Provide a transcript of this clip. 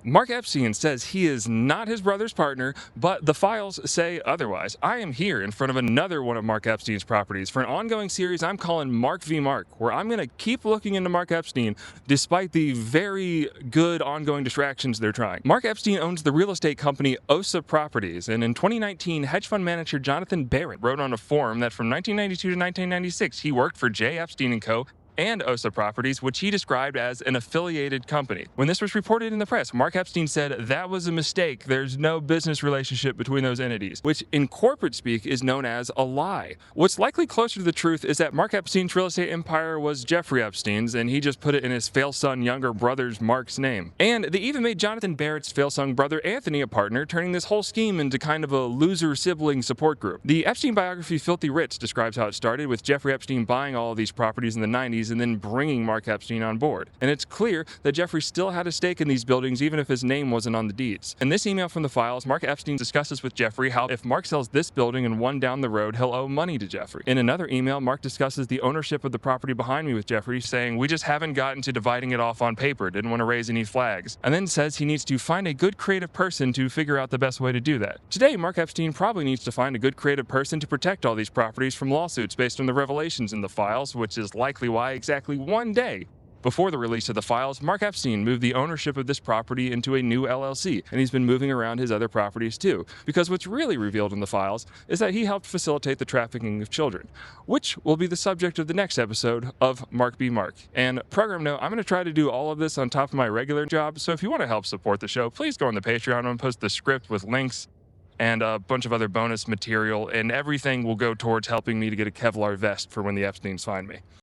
Mark Epstein says he is not his brother's partner, but the files say otherwise. I am here in front of another one of Mark Epstein's properties for an ongoing series I'm calling Mark v. Mark, where I'm going to keep looking into Mark Epstein despite the very good ongoing distractions they're trying. Mark Epstein owns the real estate company OSA Properties, and in 2019, hedge fund manager Jonathan Barrett wrote on a forum that from 1992 to 1996, he worked for J. Epstein & Co., and OSA Properties, which he described as an affiliated company. When this was reported in the press, Mark Epstein said that was a mistake. There's no business relationship between those entities, which in corporate speak is known as a lie. What's likely closer to the truth is that Mark Epstein's real estate empire was Jeffrey Epstein's, and he just put it in his fail-son younger brother's Mark's name. And they even made Jonathan Barrett's fail-son brother Anthony a partner, turning this whole scheme into kind of a loser sibling support group. The Epstein biography Filthy Rich describes how it started with Jeffrey Epstein buying all of these properties in the 90s and then bringing Mark Epstein on board. And it's clear that Jeffrey still had a stake in these buildings even if his name wasn't on the deeds. In this email from the files, Mark Epstein discusses with Jeffrey how if Mark sells this building and one down the road, he'll owe money to Jeffrey. In another email, Mark discusses the ownership of the property behind me with Jeffrey, saying, "We just haven't gotten to dividing it off on paper, didn't want to raise any flags," and then says he needs to find a good creative person to figure out the best way to do that. Today, Mark Epstein probably needs to find a good creative person to protect all these properties from lawsuits based on the revelations in the files, which is likely why exactly one day before the release of the files, Mark Epstein moved the ownership of this property into a new LLC, and he's been moving around his other properties too, because what's really revealed in the files is that he helped facilitate the trafficking of children, which will be the subject of the next episode of Mark v. Mark. And program note, I'm going to try to do all of this on top of my regular job, so if you want to help support the show, please go on the Patreon and post the script with links and a bunch of other bonus material, and everything will go towards helping me to get a Kevlar vest for when the Epsteins find me.